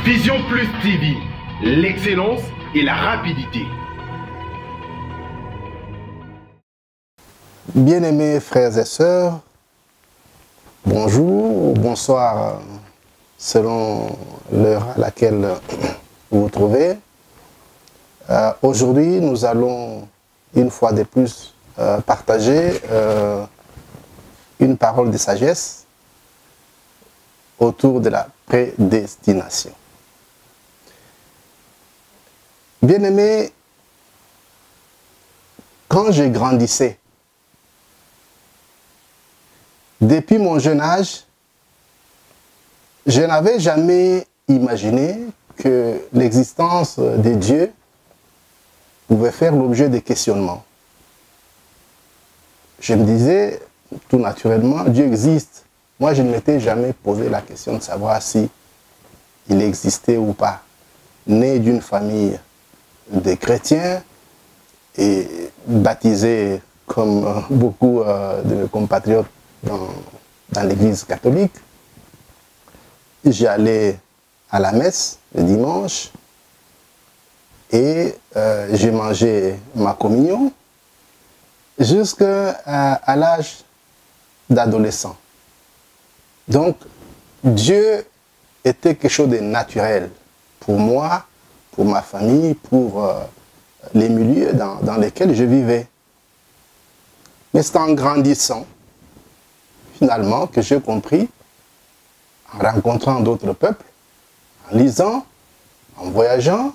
Vision Plus TV, l'excellence et la rapidité. Bien-aimés frères et sœurs, bonjour ou bonsoir selon l'heure à laquelle vous vous trouvez. Aujourd'hui, nous allons une fois de plus partager une parole de sagesse autour de la prédestination. Bien-aimés, quand je grandissais, depuis mon jeune âge, je n'avais jamais imaginé que l'existence de Dieu pouvait faire l'objet de questionnements. Je me disais, tout naturellement, Dieu existe. Moi, je ne m'étais jamais posé la question de savoir si il existait ou pas. Né d'une famille de chrétiens et baptisé comme beaucoup de mes compatriotes dans l'église catholique, j'allais à la messe le dimanche et j'ai mangé ma communion jusqu'à l'âge d'adolescent. Donc, Dieu était quelque chose de naturel pour moi, pour ma famille, pour les milieux dans lesquels je vivais. Mais c'est en grandissant, finalement, que j'ai compris, en rencontrant d'autres peuples, en lisant, en voyageant,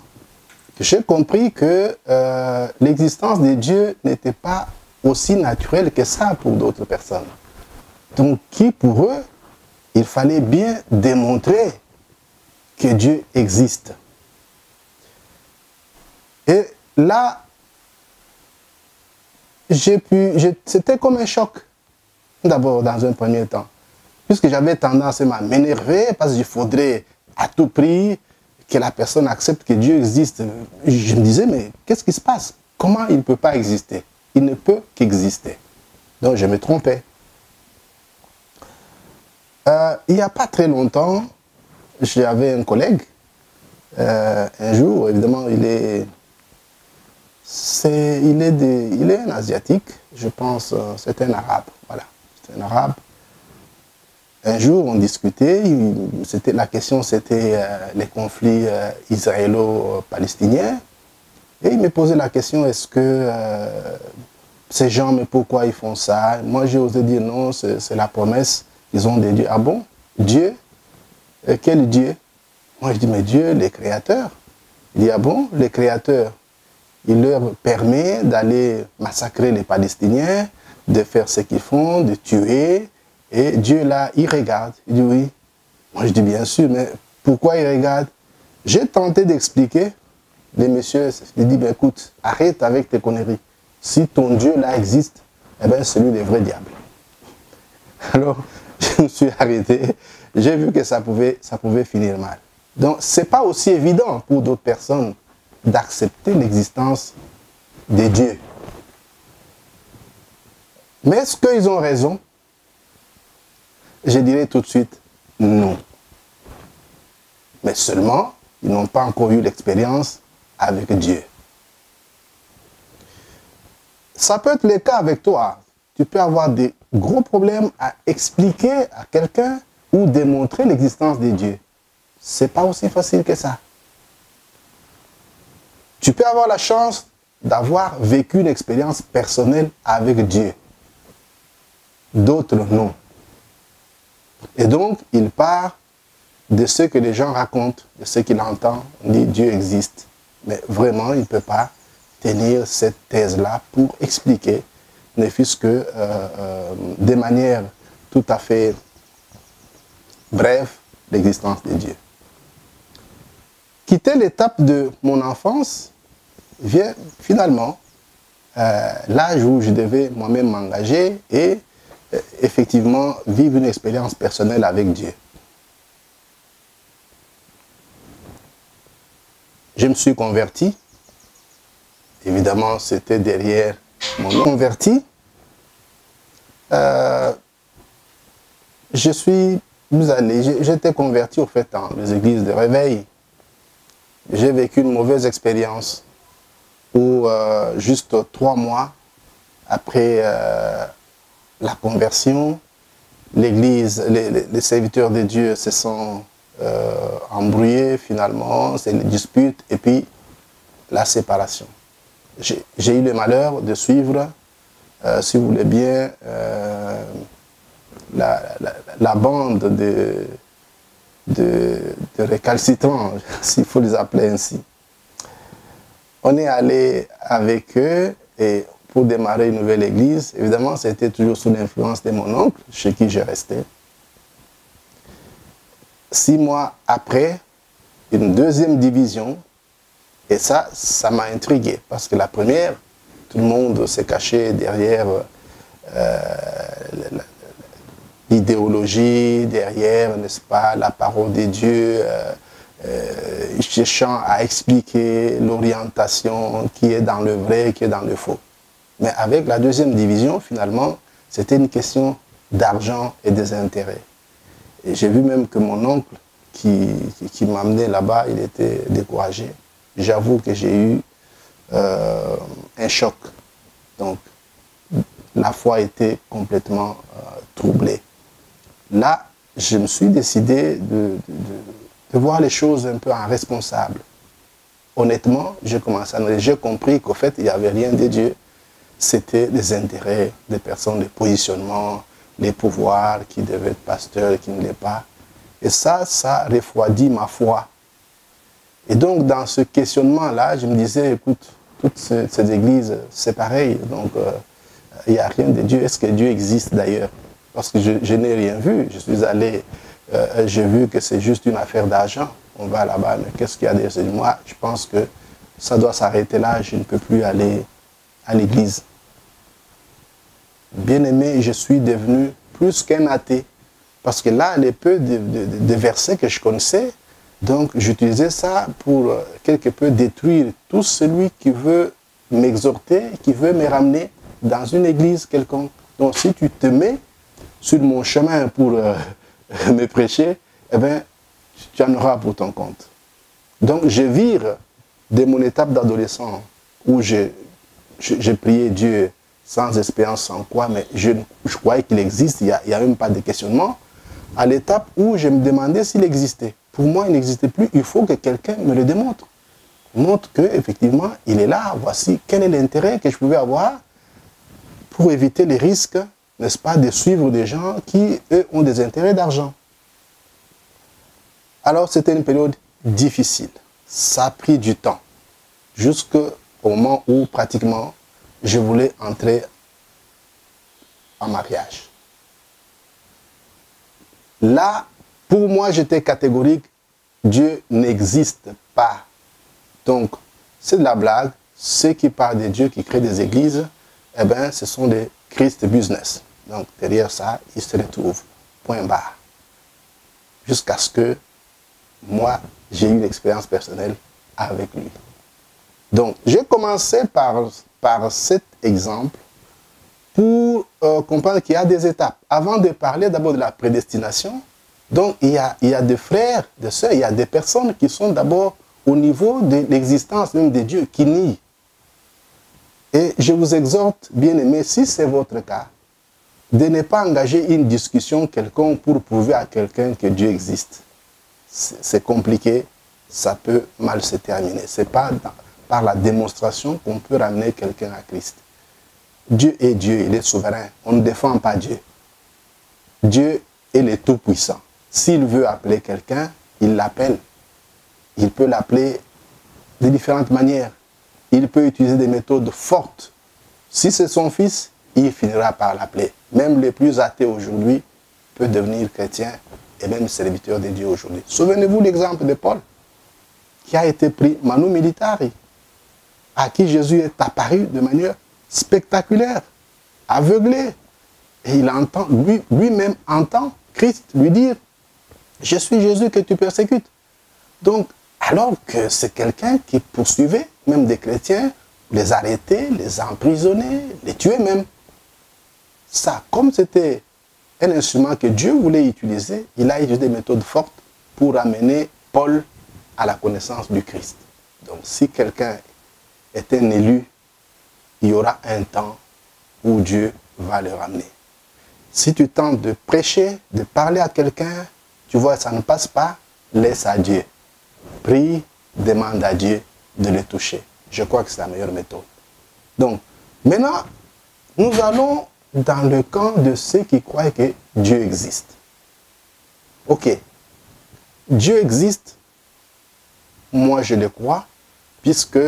que j'ai compris que l'existence de Dieu n'était pas aussi naturelle que ça pour d'autres personnes. Donc, qui pour eux, il fallait bien démontrer que Dieu existe. Et là, c'était comme un choc, d'abord dans un premier temps, puisque j'avais tendance à m'énerver parce qu'il faudrait à tout prix que la personne accepte que Dieu existe. Je me disais, mais qu'est-ce qui se passe? Comment il ne peut pas exister? Il ne peut qu'exister. Donc je me trompais. Il n'y a pas très longtemps, j'avais un collègue, un jour, évidemment, il est un Asiatique, je pense, c'est un Arabe, voilà, c'est un Arabe. Un jour, on discutait, la question c'était les conflits israélo-palestiniens, et il me posait la question, est-ce que ces gens, mais pourquoi ils font ça? Moi, j'ai osé dire non, c'est la promesse. Ils ont des dieux. Ah bon? Dieu? Quel Dieu? Moi, je dis, mais Dieu, les créateurs. Il dit, ah bon? Les créateurs. Il leur permet d'aller massacrer les Palestiniens, de faire ce qu'ils font, de tuer. Et Dieu, là, il regarde. Il dit, oui. Moi, je dis, bien sûr, mais pourquoi il regarde? J'ai tenté d'expliquer. Les messieurs, il dit, ben, écoute, arrête avec tes conneries. Si ton Dieu, là, existe, eh bien, c'est lui le vrai diable. Alors, je me suis arrêté, j'ai vu que ça pouvait finir mal. Donc, ce n'est pas aussi évident pour d'autres personnes d'accepter l'existence de Dieu. Mais est-ce qu'ils ont raison? Je dirais tout de suite non. Mais seulement, ils n'ont pas encore eu l'expérience avec Dieu. Ça peut être le cas avec toi. Tu peux avoir des gros problèmes à expliquer à quelqu'un ou démontrer l'existence de Dieu. Ce n'est pas aussi facile que ça. Tu peux avoir la chance d'avoir vécu une expérience personnelle avec Dieu. D'autres non. Et donc, il part de ce que les gens racontent, de ce qu'il entend. On dit Dieu existe. Mais vraiment, il ne peut pas tenir cette thèse-là pour expliquer, ne fût-ce que de manière tout à fait brève, l'existence de Dieu. Quitter l'étape de mon enfance vient finalement l'âge où je devais moi-même m'engager et effectivement vivre une expérience personnelle avec Dieu. Je me suis converti. Évidemment, c'était derrière mon converti. J'étais converti au fait dans les églises de réveil, j'ai vécu une mauvaise expérience où juste 3 mois après la conversion, l'Église, les serviteurs de Dieu se sont embrouillés finalement, c'est les disputes et puis la séparation. J'ai eu le malheur de suivre, si vous voulez bien, la bande de récalcitrants, s'il faut les appeler ainsi. On est allé avec eux et pour démarrer une nouvelle église, évidemment, c'était toujours sous l'influence de mon oncle, chez qui j'ai resté. 6 mois après, une deuxième division, et ça m'a intrigué, parce que la première, tout le monde s'est caché derrière l'idéologie, derrière, n'est-ce pas, la parole de Dieu, cherchant à expliquer l'orientation qui est dans le vrai, qui est dans le faux. Mais avec la deuxième division, finalement, c'était une question d'argent et des intérêts. Et j'ai vu même que mon oncle, qui m'amenait là-bas, il était découragé. J'avoue que j'ai eu un choc. Donc, la foi était complètement troublée. Là, je me suis décidé de voir les choses un peu en responsable. Honnêtement, j'ai commencé à analyser. J'ai compris qu'au fait, il n'y avait rien de Dieu. C'était des intérêts des personnes, des positionnements, les pouvoirs qui devaient être pasteurs et qui ne l'étaient pas. Et ça refroidit ma foi. Et donc, dans ce questionnement-là, je me disais, écoute, toutes ces églises, c'est pareil. Donc, il n'y a rien de Dieu. Est-ce que Dieu existe d'ailleurs? Parce que je n'ai rien vu. Je suis allé, j'ai vu que c'est juste une affaire d'argent. On va là-bas, mais qu'est-ce qu'il y a derrière? Moi, je pense que ça doit s'arrêter là. Je ne peux plus aller à l'église. Bien aimé, je suis devenu plus qu'un athée. Parce que là, les peu de versets que je connaissais, donc j'utilisais ça pour quelque peu détruire tout celui qui veut m'exhorter, qui veut me ramener dans une église quelconque. Donc si tu te mets sur mon chemin pour me prêcher, eh bien, tu en auras pour ton compte. Donc je vire de mon étape d'adolescent où j'ai prié Dieu sans espérance, sans quoi, mais je croyais qu'il existe, il n'y a même pas de questionnement, à l'étape où je me demandais s'il existait. Pour moi, il n'existait plus, il faut que quelqu'un me le démontre. Montre qu'effectivement, il est là, voici quel est l'intérêt que je pouvais avoir pour éviter les risques, n'est-ce pas, de suivre des gens qui, eux, ont des intérêts d'argent. Alors, c'était une période difficile. Ça a pris du temps, jusqu'au moment où, pratiquement, je voulais entrer en mariage. Là, pour moi, j'étais catégorique, Dieu n'existe pas. Donc, c'est de la blague. Ceux qui parlent de Dieu, qui créent des églises, eh bien, ce sont des Christ business. Donc, derrière ça, ils se retrouvent. Point barre. Jusqu'à ce que, moi, j'ai eu une expérience personnelle avec lui. Donc, j'ai commencé par cet exemple pour comprendre qu'il y a des étapes. Avant de parler d'abord de la prédestination, donc il y a des frères, des sœurs, il y a des personnes qui sont d'abord au niveau de l'existence même de Dieu, qui nient. Et je vous exhorte, bien aimés, si c'est votre cas, de ne pas engager une discussion quelconque pour prouver à quelqu'un que Dieu existe. C'est compliqué, ça peut mal se terminer. Ce n'est pas par la démonstration qu'on peut ramener quelqu'un à Christ. Dieu est Dieu, il est souverain. On ne défend pas Dieu. Dieu est le Tout-Puissant. S'il veut appeler quelqu'un, il l'appelle. Il peut l'appeler de différentes manières. Il peut utiliser des méthodes fortes. Si c'est son fils, il finira par l'appeler. Même les plus athées aujourd'hui peuvent devenir chrétiens et même serviteurs de Dieu aujourd'hui. Souvenez-vous l'exemple de Paul, qui a été pris manu militari, à qui Jésus est apparu de manière spectaculaire, aveuglé. Et il entend, lui-même entend Christ lui dire, je suis Jésus que tu persécutes. Donc, alors que c'est quelqu'un qui poursuivait même des chrétiens, les arrêter, les emprisonner, les tuer même. Ça, comme c'était un instrument que Dieu voulait utiliser, il a utilisé des méthodes fortes pour amener Paul à la connaissance du Christ. Donc si quelqu'un est un élu, il y aura un temps où Dieu va le ramener. Si tu tentes de prêcher, de parler à quelqu'un, tu vois, ça ne passe pas, laisse à Dieu. Prie, demande à Dieu de le toucher. Je crois que c'est la meilleure méthode. Donc, maintenant, nous allons dans le camp de ceux qui croient que Dieu existe. Ok, Dieu existe, moi je le crois, puisque,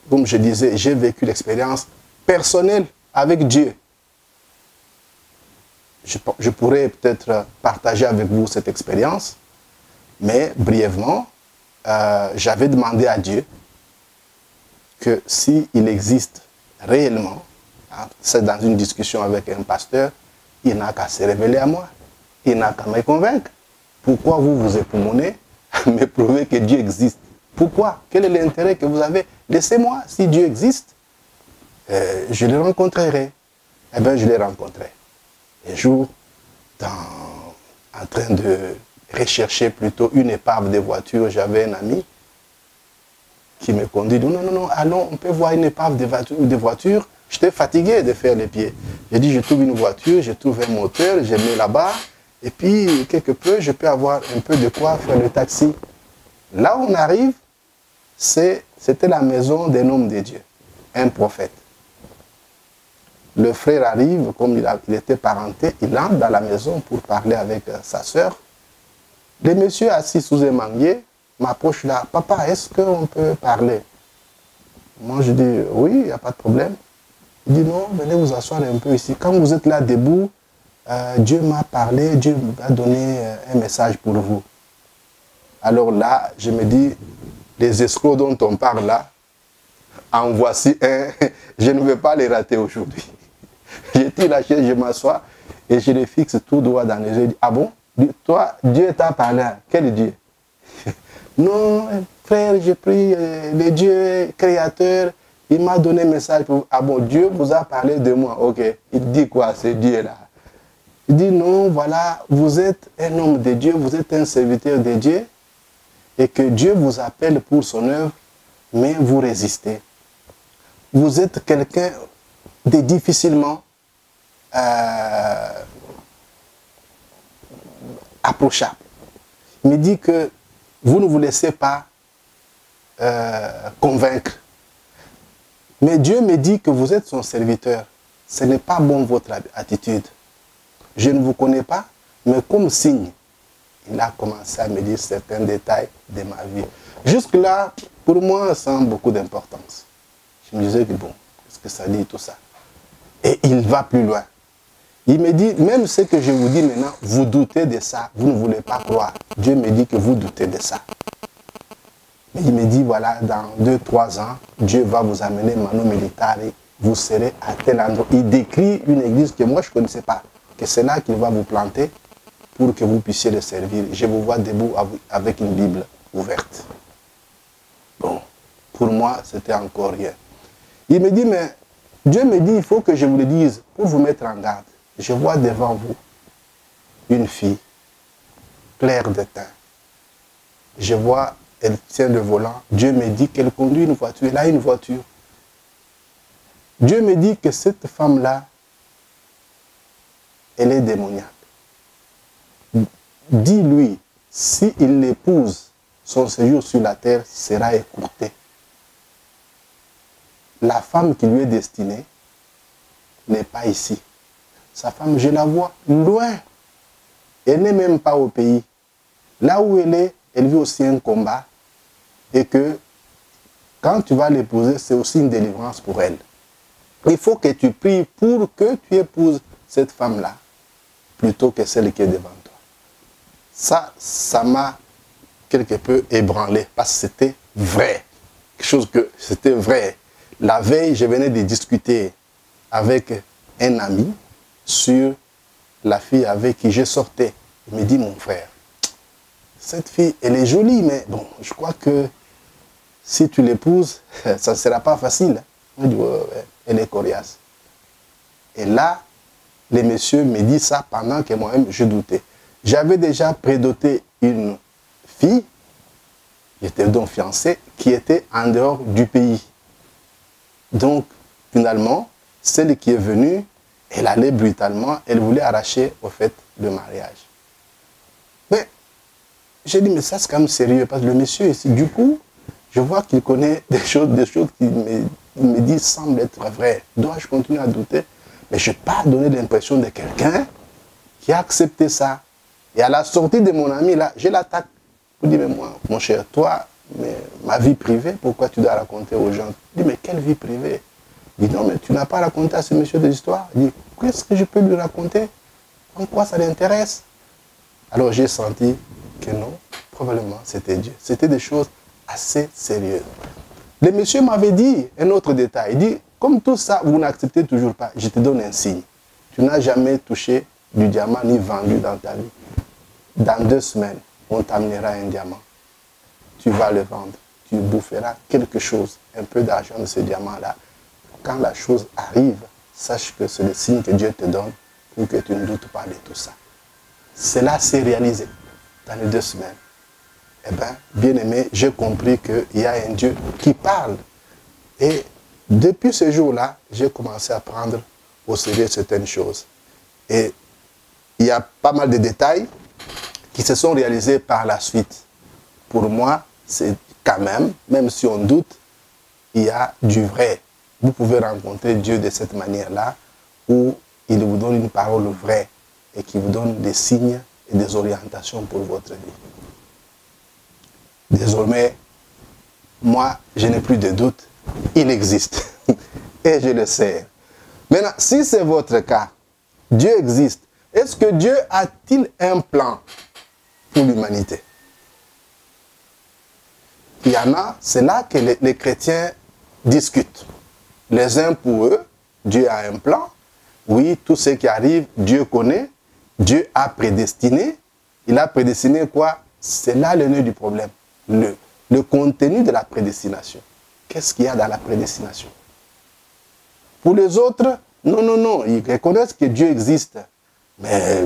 comme je disais, j'ai vécu l'expérience personnelle avec Dieu. Je pourrais peut-être partager avec vous cette expérience, mais brièvement, j'avais demandé à Dieu que s'il existe réellement, hein, c'est dans une discussion avec un pasteur, il n'a qu'à se révéler à moi, il n'a qu'à me convaincre. Pourquoi vous vous époumonez à me prouver que Dieu existe? Pourquoi? Quel est l'intérêt que vous avez? Laissez-moi, si Dieu existe, je le rencontrerai. Eh bien, je l'ai rencontré. Un jour, en train de rechercher plutôt une épave de voiture, j'avais un ami qui me conduit. Non, non, non, allons, on peut voir une épave de voiture. J'étais fatigué de faire les pieds. J'ai dit, je trouve une voiture, je trouve un moteur, je mets là-bas, et puis, quelque peu, je peux avoir un peu de quoi faire le taxi. Là où on arrive, c'était la maison d'un homme de Dieu, un prophète. Le frère arrive, comme il était parenté, il entre dans la maison pour parler avec sa sœur. Le monsieur assis sous un manguier m'approche là. Papa, est-ce qu'on peut parler? Moi, je dis, oui, il n'y a pas de problème. Il dit, non, venez vous asseoir un peu ici. Quand vous êtes là debout, Dieu m'a parlé, Dieu m'a donné un message pour vous. Alors là, je me dis, les escrocs dont on parle là, en voici un, je ne vais pas les rater aujourd'hui. Je tire la chaise, je m'assois et je les fixe tout droit dans les yeux. Je dis, ah bon? Toi, Dieu t'a parlé. Quel Dieu? Non, frère, j'ai pris le Dieu créateur, il m'a donné un message pour vous. Ah bon, Dieu vous a parlé de moi. Ok, il dit quoi, ce Dieu-là? Il dit, non, voilà, vous êtes un homme de Dieu, vous êtes un serviteur de Dieu, et que Dieu vous appelle pour son œuvre, mais vous résistez. Vous êtes quelqu'un de difficilement approchable. Il me dit que vous ne vous laissez pas convaincre. Mais Dieu me dit que vous êtes son serviteur. Ce n'est pas bon votre attitude. Je ne vous connais pas, mais comme signe, il a commencé à me dire certains détails de ma vie. Jusque-là, pour moi, sans beaucoup d'importance. Je me disais que bon, qu'est-ce que ça dit tout ça? Et il va plus loin. Il me dit, même ce que je vous dis maintenant, vous doutez de ça, vous ne voulez pas croire. Dieu me dit que vous doutez de ça. Mais il me dit, voilà, dans 2-3 ans, Dieu va vous amener Manu Militare, vous serez à tel endroit. Il décrit une église que moi je ne connaissais pas, que c'est là qu'il va vous planter pour que vous puissiez le servir. Je vous vois debout avec une Bible ouverte. Bon, pour moi, c'était encore rien. Il me dit, mais Dieu me dit, il faut que je vous le dise pour vous mettre en garde. Je vois devant vous une fille claire de teint. Je vois, elle tient le volant. Dieu me dit qu'elle conduit une voiture. Elle a une voiture. Dieu me dit que cette femme-là, elle est démoniaque. Dis-lui, s'il l'épouse, son séjour sur la terre sera écourté. La femme qui lui est destinée n'est pas ici. Sa femme, je la vois loin. Elle n'est même pas au pays. Là où elle vit aussi un combat. Et que quand tu vas l'épouser, c'est aussi une délivrance pour elle. Il faut que tu pries pour que tu épouses cette femme-là, plutôt que celle qui est devant toi. Ça m'a quelque peu ébranlé, parce que c'était vrai. Quelque chose que c'était vrai. La veille, je venais de discuter avec un ami sur la fille avec qui je sortais. Il me dit, mon frère, cette fille, elle est jolie, mais bon, je crois que si tu l'épouses, ça ne sera pas facile. Je dis, ouais, elle est coriace. Et là, les messieurs me disent ça pendant que moi-même, je doutais. J'avais déjà prédoté une fille. j'étais donc fiancé, qui était en dehors du pays. Donc, finalement, celle qui est venue, elle allait brutalement, elle voulait arracher, au fait, le mariage. Mais, j'ai dit, mais ça c'est quand même sérieux, parce que le monsieur, du coup, je vois qu'il connaît des choses qui me disent semblent être vraies. Dois-je continuer à douter? Mais je n'ai pas donné l'impression de quelqu'un qui a accepté ça. Et à la sortie de mon ami, là, j'ai l'attaque. Je dis, mais moi, mon cher, toi, mais ma vie privée, pourquoi tu dois raconter aux gens? Je dis, mais quelle vie privée? Il dit, non, mais tu n'as pas raconté à ce monsieur de l'histoire. Il dit, qu'est-ce que je peux lui raconter? En quoi ça l'intéresse? Alors j'ai senti que non, probablement c'était Dieu. C'était des choses assez sérieuses. Le monsieur m'avait dit un autre détail. Il dit, comme tout ça, vous n'acceptez toujours pas, je te donne un signe. Tu n'as jamais touché du diamant ni vendu dans ta vie. Dans 2 semaines, on t'amènera un diamant. Tu vas le vendre. Tu boufferas quelque chose, un peu d'argent de ce diamant-là. Quand la chose arrive, sache que c'est le signe que Dieu te donne pour que tu ne doutes pas de tout ça. Cela s'est réalisé dans les 2 semaines. Eh bien, bien aimé, j'ai compris qu'il y a un Dieu qui parle. Et depuis ce jour-là, j'ai commencé à prendre au sérieux certaines choses. Et il y a pas mal de détails qui se sont réalisés par la suite. Pour moi, c'est quand même si on doute, il y a du vrai. Vous pouvez rencontrer Dieu de cette manière-là, où il vous donne une parole vraie et qui vous donne des signes et des orientations pour votre vie. Désormais, moi, je n'ai plus de doute, il existe. Et je le sais. Maintenant, si c'est votre cas, Dieu existe. Est-ce que Dieu a-t-il un plan pour l'humanité? Il y en a, c'est là que les chrétiens discutent. Les uns pour eux, Dieu a un plan. Oui, tout ce qui arrive, Dieu connaît. Dieu a prédestiné. Il a prédestiné quoi? C'est là le nœud du problème. Le contenu de la prédestination. Qu'est-ce qu'il y a dans la prédestination? Pour les autres, non, non, non. Ils reconnaissent que Dieu existe. Mais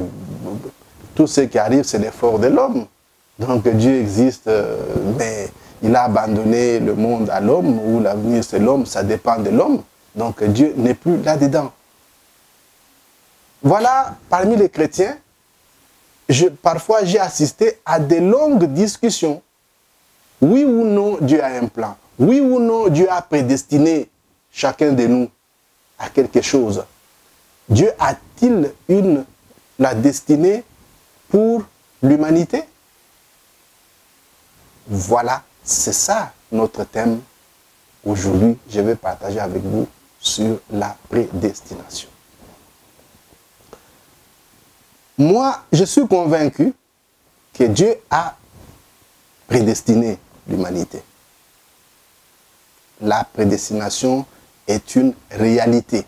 tout ce qui arrive, c'est l'effort de l'homme. Donc Dieu existe, mais il a abandonné le monde à l'homme, ou l'avenir c'est l'homme, ça dépend de l'homme. Donc Dieu n'est plus là-dedans. Voilà, parmi les chrétiens, parfois j'ai assisté à de longues discussions. Oui ou non, Dieu a un plan. Oui ou non, Dieu a prédestiné chacun de nous à quelque chose. Dieu a-t-il la destinée pour l'humanité? Voilà, c'est ça notre thème. Aujourd'hui, je vais partager avec vous sur la prédestination. Moi, je suis convaincu que Dieu a prédestiné l'humanité. La prédestination est une réalité.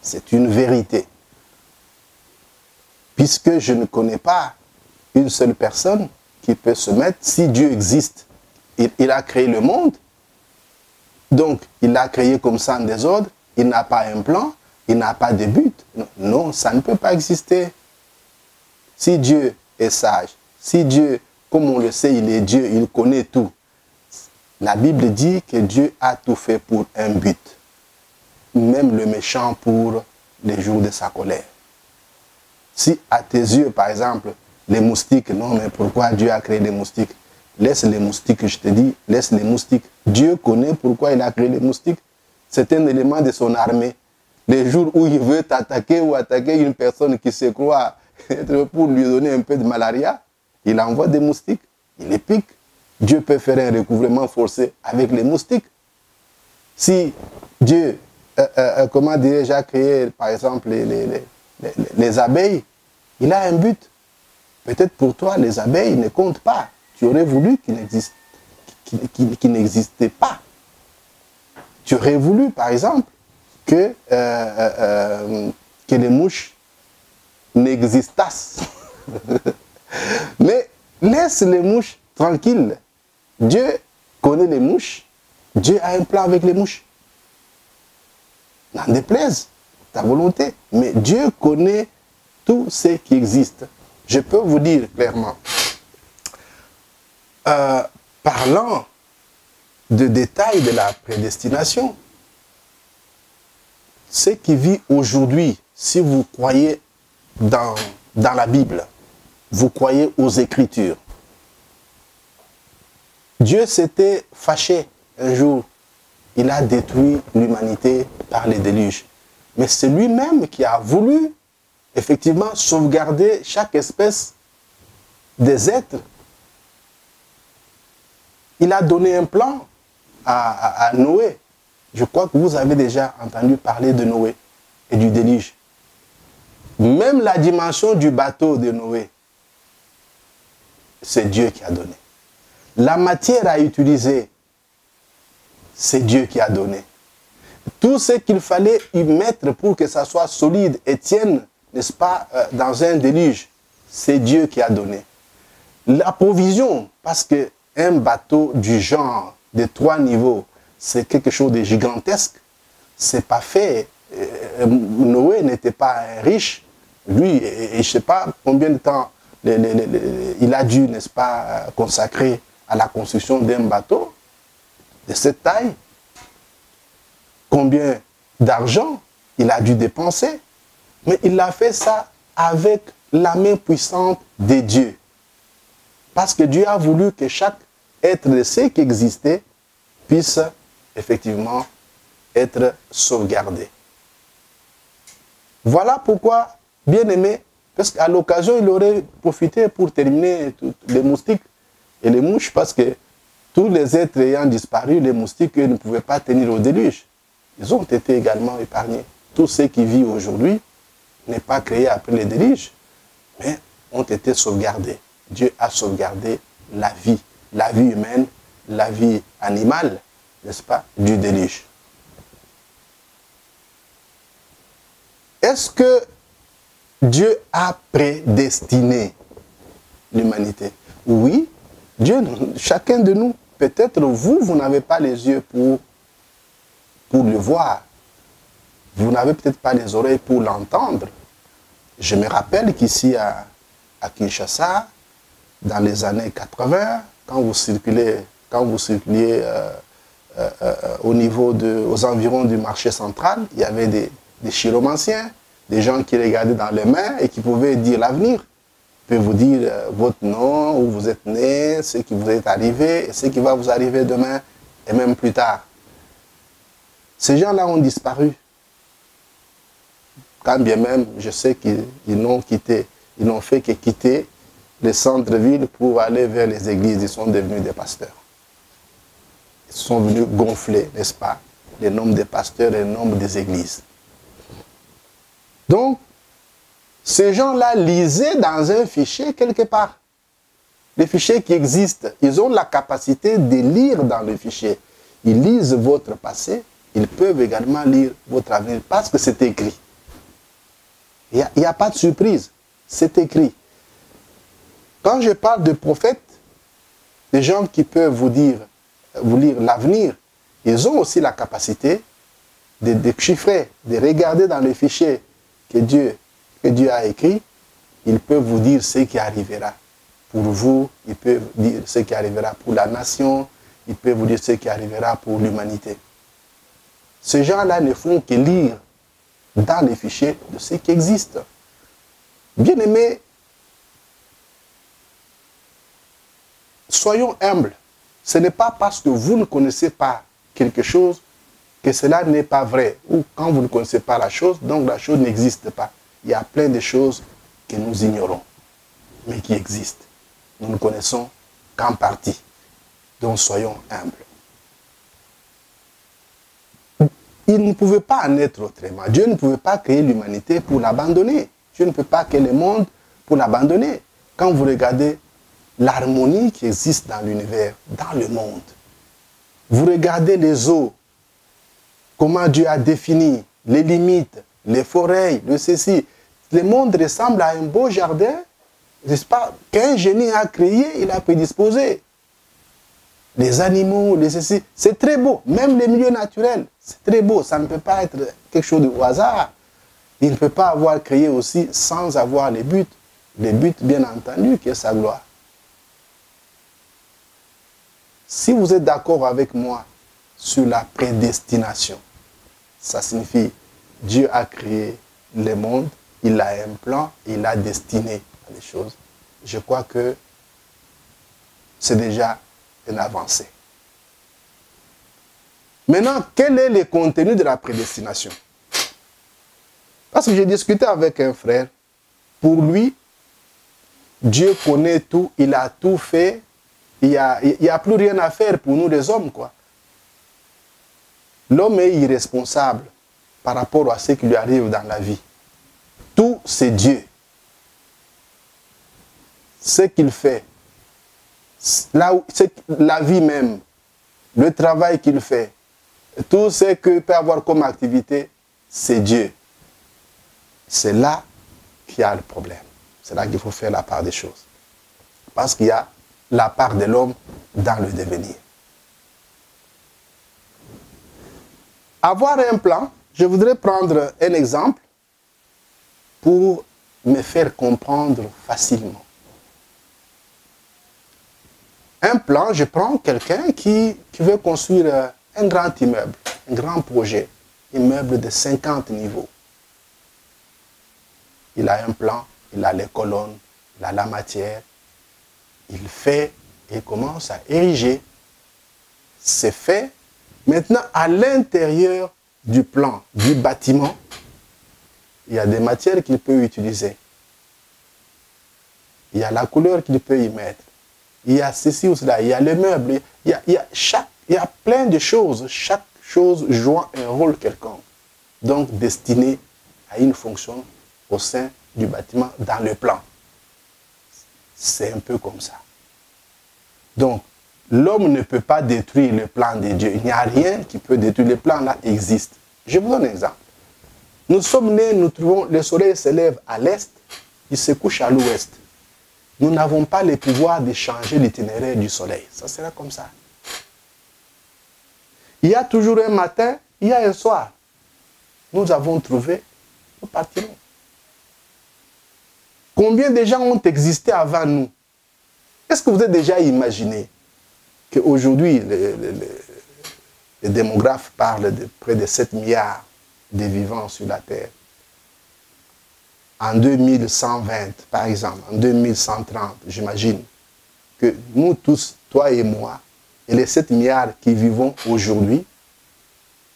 C'est une vérité. Puisque je ne connais pas une seule personne qui peut se mettre, si Dieu existe, il a créé le monde, donc il l'a créé comme ça en désordre, il n'a pas un plan, il n'a pas de but. Non, ça ne peut pas exister. Si Dieu est sage, si Dieu, comme on le sait, il est Dieu, il connaît tout. La Bible dit que Dieu a tout fait pour un but. Même le méchant pour les jours de sa colère. Si à tes yeux, par exemple, les moustiques, non mais pourquoi Dieu a créé les moustiques? Laisse les moustiques, je te dis, laisse les moustiques. Dieu connaît pourquoi il a créé les moustiques. C'est un élément de son armée. Les jours où il veut t'attaquer ou attaquer une personne qui se croit être pour lui donner un peu de malaria, il envoie des moustiques, il les pique. Dieu peut faire un recouvrement forcé avec les moustiques. Si Dieu, comment dirais-je, a créé par exemple les abeilles, il a un but. Peut-être pour toi, les abeilles ne comptent pas. Tu aurais voulu qu'ils n'existaient pas. Tu aurais voulu, par exemple, que les mouches n'existassent. Mais laisse les mouches tranquilles. Dieu connaît les mouches. Dieu a un plan avec les mouches. N'en déplaise ta volonté. Mais Dieu connaît tout ce qui existe. Je peux vous dire clairement, parlant de détails de la prédestination. Ce qui vit aujourd'hui, si vous croyez dans la Bible, vous croyez aux Écritures. Dieu s'était fâché un jour. Il a détruit l'humanité par les déluges. Mais c'est lui-même qui a voulu, effectivement, sauvegarder chaque espèce des êtres. Il a donné un plan à Noé. Je crois que vous avez déjà entendu parler de Noé et du déluge. Même la dimension du bateau de Noé, c'est Dieu qui a donné. La matière à utiliser, c'est Dieu qui a donné. Tout ce qu'il fallait y mettre pour que ça soit solide et tienne, n'est-ce pas, dans un déluge, c'est Dieu qui a donné. La provision, parce qu'un bateau du genre de 3 niveaux, c'est quelque chose de gigantesque, c'est pas fait. Noé n'était pas riche. Lui, je ne sais pas combien de temps il a dû, n'est-ce pas, consacrer à la construction d'un bateau de cette taille. Combien d'argent il a dû dépenser. Mais il a fait ça avec la main puissante de Dieu. Parce que Dieu a voulu que chaque être de ceux qui existaient puisse effectivement être sauvegardé. Voilà pourquoi, bien aimé, parce qu'à l'occasion, il aurait profité pour terminer les moustiques et les mouches, parce que tous les êtres ayant disparu, les moustiques ne pouvaient pas tenir au déluge. Ils ont été également épargnés. Tous ceux qui vivent aujourd'hui n'est pas créé après le déluge, mais ont été sauvegardés. Dieu a sauvegardé la vie humaine, la vie animale, n'est-ce pas, du déluge. Est-ce que Dieu a prédestiné l'humanité? Oui, Dieu, chacun de nous, peut-être vous n'avez pas les yeux pour le voir. Vous n'avez peut-être pas les oreilles pour l'entendre. Je me rappelle qu'ici à Kinshasa, dans les années 80, quand vous circuliez aux environs du marché central, il y avait des chiromanciens, des gens qui regardaient dans les mains et qui pouvaient dire l'avenir. Ils peuvent vous dire votre nom, où vous êtes né, ce qui vous est arrivé, et ce qui va vous arriver demain et même plus tard. Ces gens-là ont disparu. Quand bien même, je sais qu'ils n'ont fait que quitter les centres-villes pour aller vers les églises. Ils sont devenus des pasteurs. Ils sont venus gonfler, n'est-ce pas, le nombre des pasteurs et le nombre des églises. Donc, ces gens-là lisaient dans un fichier quelque part. Les fichiers qui existent, ils ont la capacité de lire dans le fichier. Ils lisent votre passé, ils peuvent également lire votre avenir parce que c'est écrit. Il n'y a pas de surprise, c'est écrit. Quand je parle de prophètes, des gens qui peuvent vous lire l'avenir, ils ont aussi la capacité de chiffrer, de regarder dans les fichiers que Dieu a écrit. Ils peuvent vous dire ce qui arrivera pour vous, ils peuvent dire ce qui arrivera pour la nation, ils peuvent vous dire ce qui arrivera pour l'humanité. Ces gens-là ne font que lire dans les fichiers de ce qui existe. Bien aimés, soyons humbles. Ce n'est pas parce que vous ne connaissez pas quelque chose que cela n'est pas vrai. Ou quand vous ne connaissez pas la chose, donc la chose n'existe pas. Il y a plein de choses que nous ignorons, mais qui existent. Nous ne connaissons qu'en partie. Donc soyons humbles. Il ne pouvait pas en être autrement. Dieu ne pouvait pas créer l'humanité pour l'abandonner. Dieu ne peut pas créer le monde pour l'abandonner. Quand vous regardez l'harmonie qui existe dans l'univers, dans le monde, vous regardez les eaux, comment Dieu a défini les limites, les forêts, le ceci. Le monde ressemble à un beau jardin, n'est-ce pas, qu'un génie a créé, il a prédisposé. Les animaux, les ceci, c'est très beau. Même les milieux naturels, c'est très beau. Ça ne peut pas être quelque chose de hasard. Il ne peut pas avoir créé aussi sans avoir les buts. Les buts, bien entendu, qui est sa gloire. Si vous êtes d'accord avec moi sur la prédestination, ça signifie Dieu a créé le monde, il a un plan, il a destiné à des choses. Je crois que c'est déjà une avancée. Maintenant, quel est le contenu de la prédestination? Parce que j'ai discuté avec un frère, pour lui, Dieu connaît tout, il a tout fait, il n'y a plus rien à faire pour nous les hommes, quoi. L'homme est irresponsable par rapport à ce qui lui arrive dans la vie. Tout, c'est Dieu. Ce qu'il fait, la vie même, le travail qu'il fait, tout ce qu'il peut avoir comme activité, c'est Dieu. C'est là qu'il y a le problème. C'est là qu'il faut faire la part des choses. Parce qu'il y a la part de l'homme dans le devenir. Avoir un plan, je voudrais prendre un exemple pour me faire comprendre facilement. Un plan, je prends quelqu'un qui veut construire un grand immeuble, un grand projet, immeuble de 50 niveaux. Il a un plan, il a les colonnes, il a la matière, il fait et commence à ériger. C'est fait. Maintenant, à l'intérieur du plan, du bâtiment, il y a des matières qu'il peut utiliser. Il y a la couleur qu'il peut y mettre. Il y a ceci ou cela, il y a le meuble, il y a plein de choses. Chaque chose jouant un rôle quelconque. Donc, destiné à une fonction au sein du bâtiment dans le plan. C'est un peu comme ça. Donc, l'homme ne peut pas détruire le plan de Dieu. Il n'y a rien qui peut détruire. Le plan là existe. Je vous donne un exemple. Nous sommes nés, nous trouvons, le soleil se lève à l'est, il se couche à l'ouest. Nous n'avons pas le pouvoir de changer l'itinéraire du soleil. Ça sera comme ça. Il y a toujours un matin, il y a un soir. Nous avons trouvé, nous partirons. Combien de gens ont existé avant nous? Est-ce que vous avez déjà imaginé qu'aujourd'hui, les démographes parlent de près de 7 milliards de vivants sur la Terre? En 2120, par exemple, en 2130, j'imagine que nous tous, toi et moi, et les 7 milliards qui vivons aujourd'hui,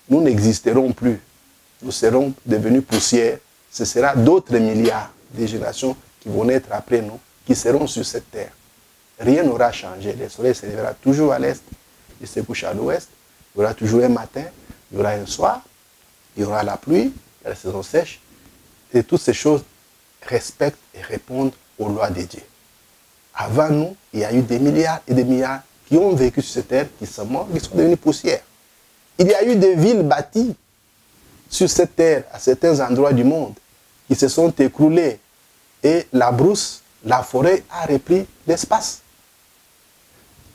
nous n'existerons plus. Nous serons devenus poussière. Ce sera d'autres milliards de générations qui vont naître après nous, qui seront sur cette terre. Rien n'aura changé. Le soleil se lèvera toujours à l'est, il se couche à l'ouest. Il y aura toujours un matin, il y aura un soir, il y aura la pluie, il y a la saison sèche. Et toutes ces choses respectent et répondent aux lois de Dieu. Avant nous, il y a eu des milliards et des milliards qui ont vécu sur cette terre, qui sont morts, qui sont devenus poussière. Il y a eu des villes bâties sur cette terre, à certains endroits du monde, qui se sont écroulées. Et la brousse, la forêt a repris l'espace.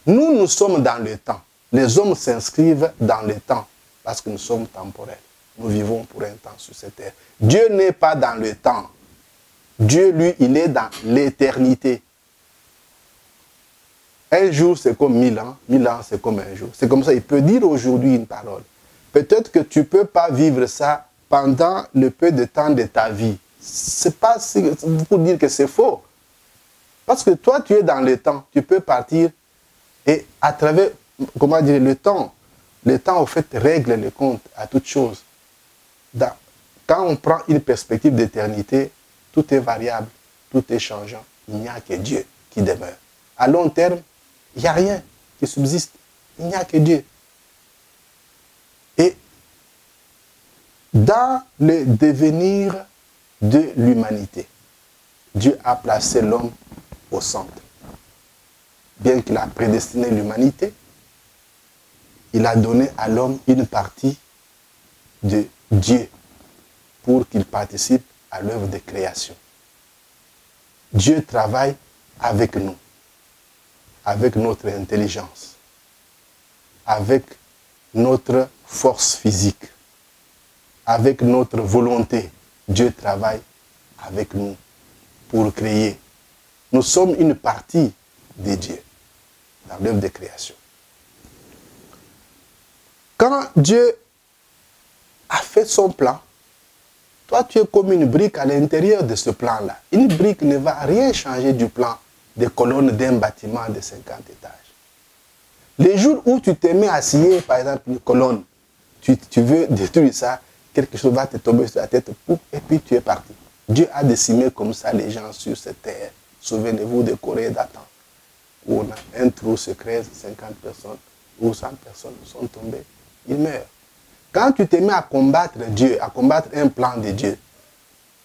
Nous, nous sommes dans le temps. Les hommes s'inscrivent dans le temps parce que nous sommes temporels. Nous vivons pour un temps sur cette terre. Dieu n'est pas dans le temps. Dieu, lui, il est dans l'éternité. Un jour, c'est comme 1000 ans. 1000 ans, c'est comme un jour. C'est comme ça, il peut dire aujourd'hui une parole. Peut-être que tu ne peux pas vivre ça pendant le peu de temps de ta vie. C'est pas pour dire que c'est faux. Parce que toi, tu es dans le temps. Tu peux partir et à travers, comment dire, le temps, au fait, règle le compte à toute chose. Quand on prend une perspective d'éternité, tout est variable, tout est changeant. Il n'y a que Dieu qui demeure. À long terme, il n'y a rien qui subsiste. Il n'y a que Dieu. Et dans le devenir de l'humanité, Dieu a placé l'homme au centre. Bien qu'il a prédestiné l'humanité, il a donné à l'homme une partie de Dieu pour qu'il participe à l'œuvre de création. Dieu travaille avec nous, avec notre intelligence, avec notre force physique, avec notre volonté. Dieu travaille avec nous pour créer. Nous sommes une partie de Dieu dans l'œuvre de création. Quand Dieu a fait son plan, toi tu es comme une brique à l'intérieur de ce plan-là. Une brique ne va rien changer du plan des colonnes d'un bâtiment de 50 étages. Les jours où tu te mets à scier, par exemple, une colonne, tu veux détruire ça, quelque chose va te tomber sur la tête, et puis tu es parti. Dieu a décimé comme ça les gens sur cette terre. Souvenez-vous de Corée d'Atan, où on a un trou se crée, 50 personnes ou 100 personnes sont tombées, ils meurent. Quand tu te mets à combattre Dieu, à combattre un plan de Dieu,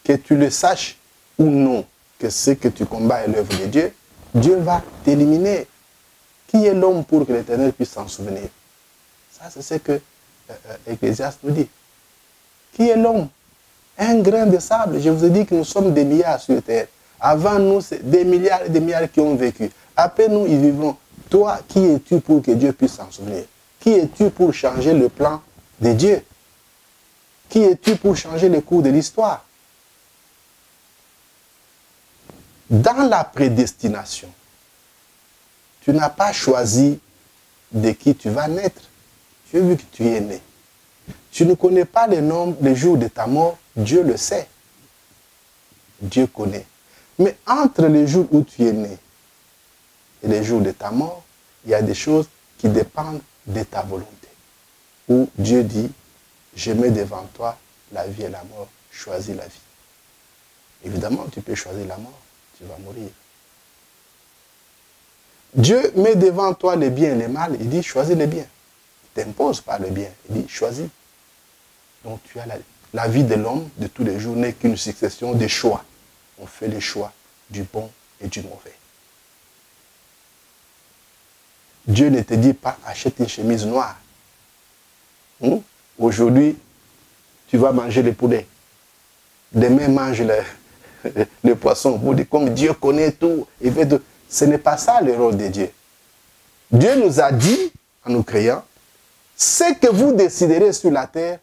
que tu le saches ou non, que ce que tu combats est l'œuvre de Dieu, Dieu va t'éliminer. Qui est l'homme pour que l'Éternel puisse s'en souvenir? Ça, c'est ce que Ecclésiaste nous dit. Qui est l'homme? Un grain de sable. Je vous ai dit que nous sommes des milliards sur terre. Avant nous, c'est des milliards et des milliards qui ont vécu. Après nous, ils vivront. Toi, qui es-tu pour que Dieu puisse s'en souvenir? Qui es-tu pour changer le plan de Dieu? Qui es-tu pour changer le cours de l'histoire? Dans la prédestination, tu n'as pas choisi de qui tu vas naître. Tu as vu que tu es né. Tu ne connais pas les jours de ta mort, Dieu le sait. Dieu connaît. Mais entre les jours où tu es né et les jours de ta mort, il y a des choses qui dépendent de ta volonté. Où Dieu dit, je mets devant toi la vie et la mort, choisis la vie. Évidemment, tu peux choisir la mort, tu vas mourir. Dieu met devant toi les biens et les mal, il dit, choisis les biens. Il ne t'impose pas le bien, il dit, choisis. Donc tu as la vie de l'homme de tous les jours n'est qu'une succession de choix. On fait le choix du bon et du mauvais. Dieu ne te dit pas, achète une chemise noire. Aujourd'hui, tu vas manger le poulet. Demain, mange le poisson. Comme Dieu connaît tout, il fait tout. Ce n'est pas ça le rôle de Dieu. Dieu nous a dit, en nous créant, ce que vous déciderez sur la terre,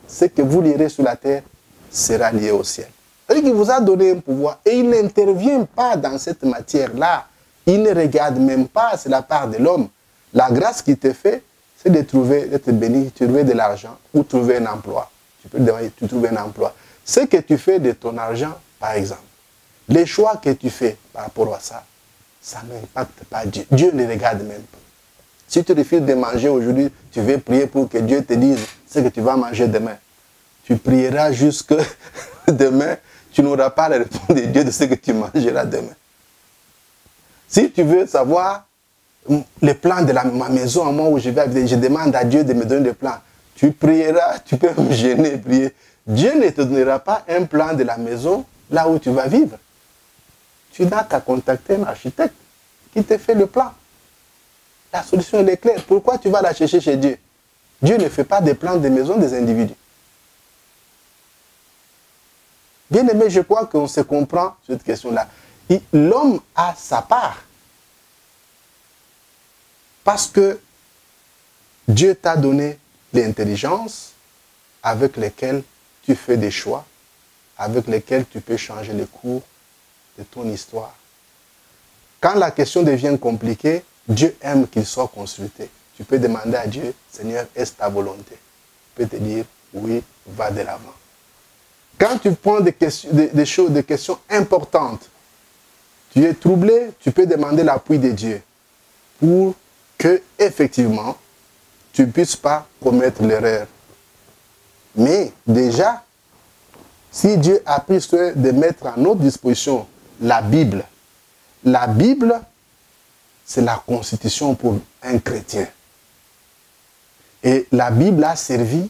ce que vous lirez sur la terre, sera lié au ciel. C'est-à-dire qu'il vous a donné un pouvoir et il n'intervient pas dans cette matière-là. Il ne regarde même pas, c'est la part de l'homme. La grâce qui te fait, c'est de trouver, d'être béni, de trouver de l'argent ou trouver un emploi. Tu peux demander, tu trouves un emploi. Ce que tu fais de ton argent, par exemple, les choix que tu fais par rapport à ça, ça n'impacte pas Dieu. Dieu ne regarde même pas. Si tu refuses de manger aujourd'hui, tu veux prier pour que Dieu te dise ce que tu vas manger demain. Tu prieras jusque demain, tu n'auras pas la réponse de Dieu de ce que tu mangeras demain. Si tu veux savoir les plans de ma maison, à moi où je vais habiter, je demande à Dieu de me donner des plans. Tu prieras, tu peux me gêner, prier. Dieu ne te donnera pas un plan de la maison là où tu vas vivre. Tu n'as qu'à contacter un architecte qui te fait le plan. La solution elle est claire. Pourquoi tu vas la chercher chez Dieu? Dieu ne fait pas des plans de maison des individus. Bien aimé, je crois qu'on se comprend sur cette question-là. L'homme a sa part. Parce que Dieu t'a donné l'intelligence avec laquelle tu fais des choix, avec lesquels tu peux changer le cours de ton histoire. Quand la question devient compliquée, Dieu aime qu'il soit consulté. Tu peux demander à Dieu, Seigneur, est-ce ta volonté? Il peut te dire, oui, va de l'avant. Quand tu prends des questions importantes, tu es troublé, tu peux demander l'appui de Dieu pour que, effectivement, tu ne puisses pas commettre l'erreur. Mais déjà, si Dieu a pris soin de mettre à notre disposition la Bible, c'est la constitution pour un chrétien. Et la Bible a servi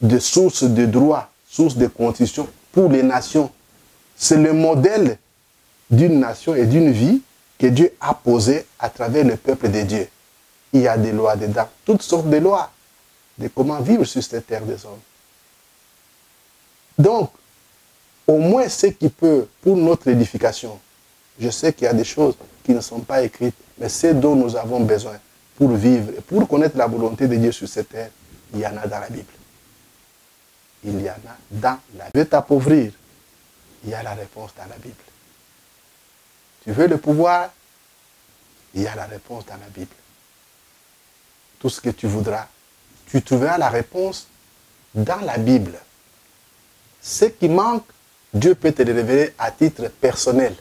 de source de droit, source de constitution pour les nations. C'est le modèle d'une nation et d'une vie que Dieu a posé à travers le peuple de Dieu. Il y a des lois dedans, toutes sortes de lois, de comment vivre sur cette terre des hommes. Donc, au moins ce qui peut, pour notre édification, je sais qu'il y a des choses qui ne sont pas écrites, mais ce dont nous avons besoin pour vivre et pour connaître la volonté de Dieu sur cette terre, il y en a dans la Bible. Il y en a dans la Bible. Tu veux t'appauvrir, il y a la réponse dans la Bible. Tu veux le pouvoir, il y a la réponse dans la Bible. Tout ce que tu voudras, tu trouveras la réponse dans la Bible. Ce qui manque, Dieu peut te le révéler à titre personnel.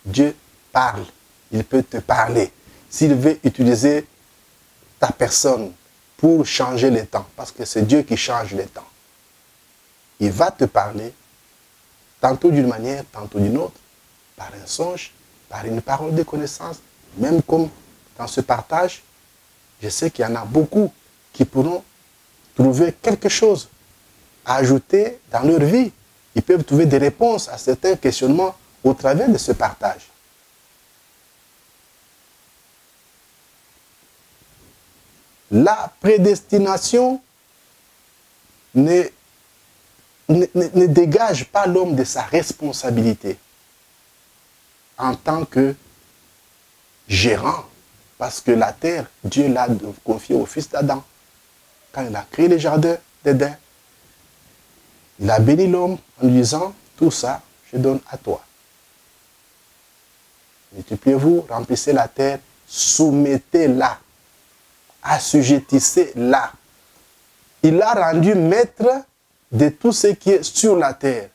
Dieu parle, il peut te parler. S'il veut utiliser ta personne pour changer les temps, parce que c'est Dieu qui change les temps, il va te parler, tantôt d'une manière, tantôt d'une autre, par un songe, par une parole de connaissance, même comme dans ce partage, je sais qu'il y en a beaucoup qui pourront trouver quelque chose à ajouter dans leur vie. Ils peuvent trouver des réponses à certains questionnements au travers de ce partage. La prédestination ne dégage pas l'homme de sa responsabilité en tant que gérant, parce que la terre, Dieu l'a confiée au fils d'Adam. Quand il a créé le jardin d'Éden, il a béni l'homme en lui disant, tout ça, je donne à toi. Multipliez-vous, remplissez la terre, soumettez-la, assujettissez-la. Il l'a rendu maître de tout ce qui est sur la terre.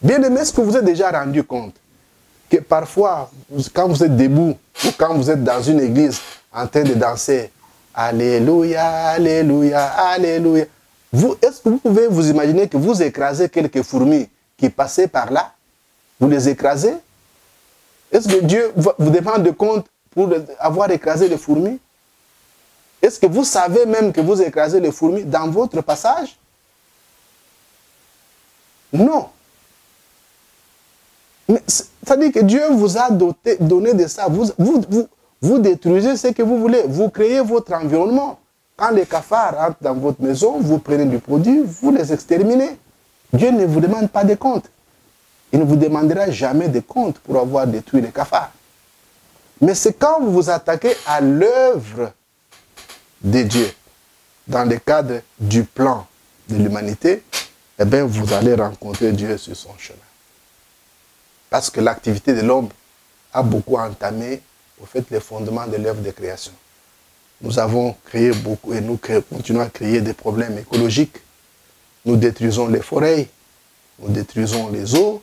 Bien aimé, est-ce que vous êtes déjà rendu compte que parfois, quand vous êtes debout ou quand vous êtes dans une église en train de danser, Alléluia, Alléluia, Alléluia, est-ce que vous pouvez vous imaginer que vous écrasez quelques fourmis qui passaient par là? Vous les écrasez? Est-ce que Dieu vous demande de compte pour avoir écrasé les fourmis? Est-ce que vous savez même que vous écrasez les fourmis dans votre passage? Non. C'est-à-dire que Dieu vous a donné de ça. Vous détruisez ce que vous voulez. Vous créez votre environnement. Quand les cafards entrent dans votre maison, vous prenez du produit, vous les exterminez. Dieu ne vous demande pas de compte. Il ne vous demandera jamais de compte pour avoir détruit les cafards. Mais c'est quand vous vous attaquez à l'œuvre de Dieu, dans le cadre du plan de l'humanité, eh bien, vous allez rencontrer Dieu sur son chemin. Parce que l'activité de l'homme a beaucoup entamé, au fait, les fondements de l'œuvre de création. Nous avons créé beaucoup et nous continuons à créer des problèmes écologiques. Nous détruisons les forêts, nous détruisons les eaux,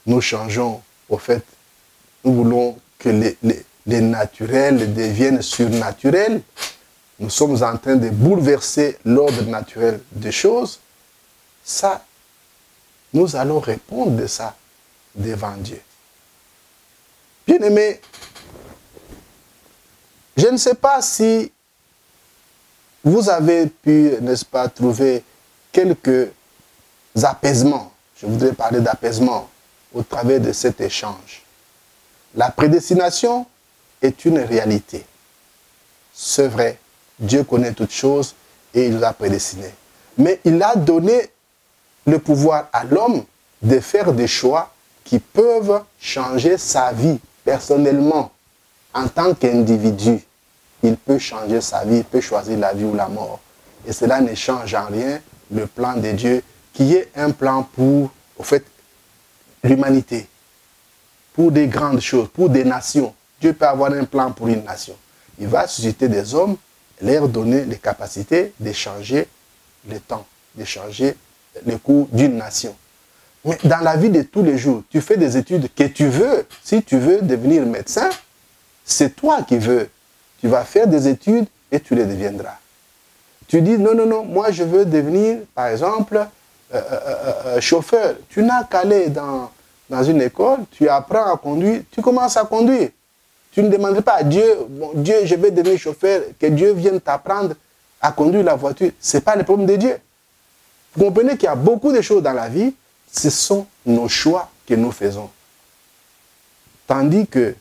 nous changeons, au fait, nous voulons que les naturels deviennent surnaturels. Nous sommes en train de bouleverser l'ordre naturel des choses. Ça, nous allons répondre de ça devant Dieu. Bien-aimés, je ne sais pas si vous avez pu, n'est-ce pas, trouver quelques apaisements. Je voudrais parler d'apaisement au travers de cet échange. La prédestination est une réalité. C'est vrai, Dieu connaît toutes choses et il nous a prédestinés. Mais il a donné le pouvoir à l'homme de faire des choix qui peuvent changer sa vie personnellement. En tant qu'individu, il peut changer sa vie, il peut choisir la vie ou la mort. Et cela ne change en rien le plan de Dieu, qui est un plan pour, au fait, l'humanité, pour des grandes choses, pour des nations. Dieu peut avoir un plan pour une nation. Il va susciter des hommes, leur donner les capacités de changer le temps, de changer le cours d'une nation. Mais dans la vie de tous les jours, tu fais des études que tu veux. Si tu veux devenir médecin, c'est toi qui veux. Tu vas faire des études et tu les deviendras. Tu dis, non, non, non, moi je veux devenir, par exemple, chauffeur. Tu n'as qu'à aller dans une école, tu apprends à conduire, tu commences à conduire. Tu ne demandes pas à Dieu, bon, Dieu, je vais devenir chauffeur, que Dieu vienne t'apprendre à conduire la voiture. Ce n'est pas le problème de Dieu. Vous comprenez qu'il y a beaucoup de choses dans la vie, ce sont nos choix que nous faisons. Tandis que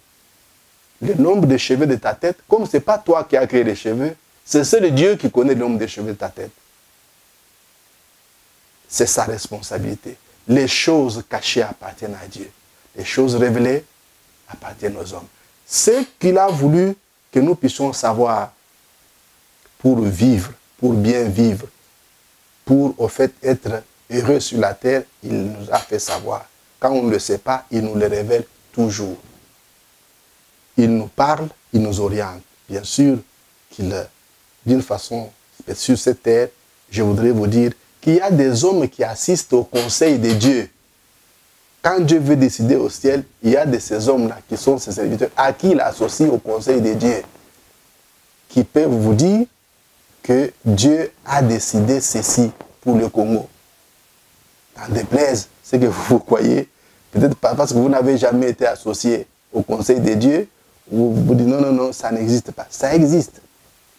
le nombre de cheveux de ta tête, comme ce n'est pas toi qui as créé les cheveux, c'est seul Dieu qui connaît le nombre de cheveux de ta tête. C'est sa responsabilité. Les choses cachées appartiennent à Dieu. Les choses révélées appartiennent aux hommes. Ce qu'il a voulu que nous puissions savoir pour vivre, pour bien vivre, pour au fait être heureux sur la terre, il nous a fait savoir. Quand on ne le sait pas, il nous le révèle toujours. Il nous parle, il nous oriente. Bien sûr qu'il, d'une façon Mais sur cette terre, je voudrais vous dire qu'il y a des hommes qui assistent au conseil de Dieu. Quand Dieu veut décider au ciel, il y a de ces hommes-là qui sont ses serviteurs, à qui il associe au conseil de Dieu, qui peuvent vous dire que Dieu a décidé ceci pour le Congo. En déplaise, ce que vous croyez, peut-être pas parce que vous n'avez jamais été associé au conseil de Dieu, vous vous dites non, non, non, ça n'existe pas. Ça existe.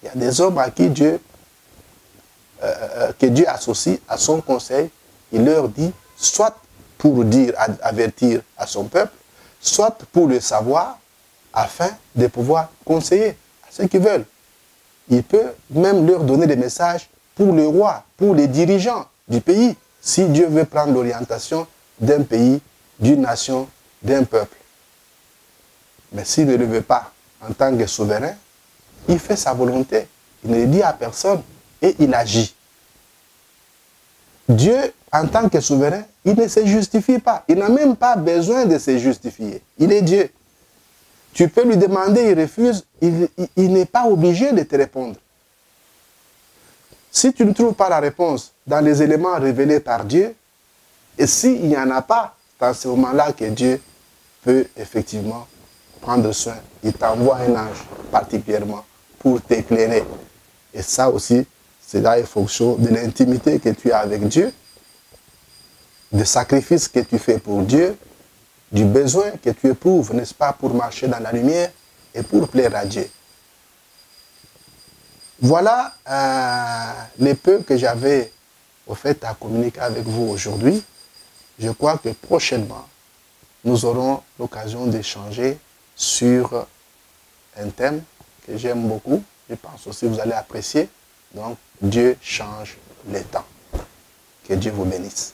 Il y a des hommes à qui Dieu, que Dieu associe à son conseil, il leur dit, soit pour dire, avertir à son peuple, soit pour le savoir, afin de pouvoir conseiller à ceux qui veulent. Il peut même leur donner des messages pour le roi, pour les dirigeants du pays, si Dieu veut prendre l'orientation d'un pays, d'une nation, d'un peuple. Mais s'il ne le veut pas en tant que souverain, il fait sa volonté. Il ne le dit à personne et il agit. Dieu, en tant que souverain, il ne se justifie pas. Il n'a même pas besoin de se justifier. Il est Dieu. Tu peux lui demander, il refuse, il n'est pas obligé de te répondre. Si tu ne trouves pas la réponse dans les éléments révélés par Dieu, et s'il n'y en a pas, c'est à ce moment-là que Dieu peut effectivement prendre soin. Il t'envoie un ange particulièrement pour t'éclairer. Et ça aussi, c'est là une fonction de l'intimité que tu as avec Dieu, du sacrifice que tu fais pour Dieu, du besoin que tu éprouves, n'est-ce pas, pour marcher dans la lumière et pour plaire à Dieu. Voilà les peu que j'avais au fait à communiquer avec vous aujourd'hui. Je crois que prochainement, nous aurons l'occasion d'échanger sur un thème que j'aime beaucoup. Je pense aussi que vous allez apprécier. Donc, Dieu change les temps. Que Dieu vous bénisse.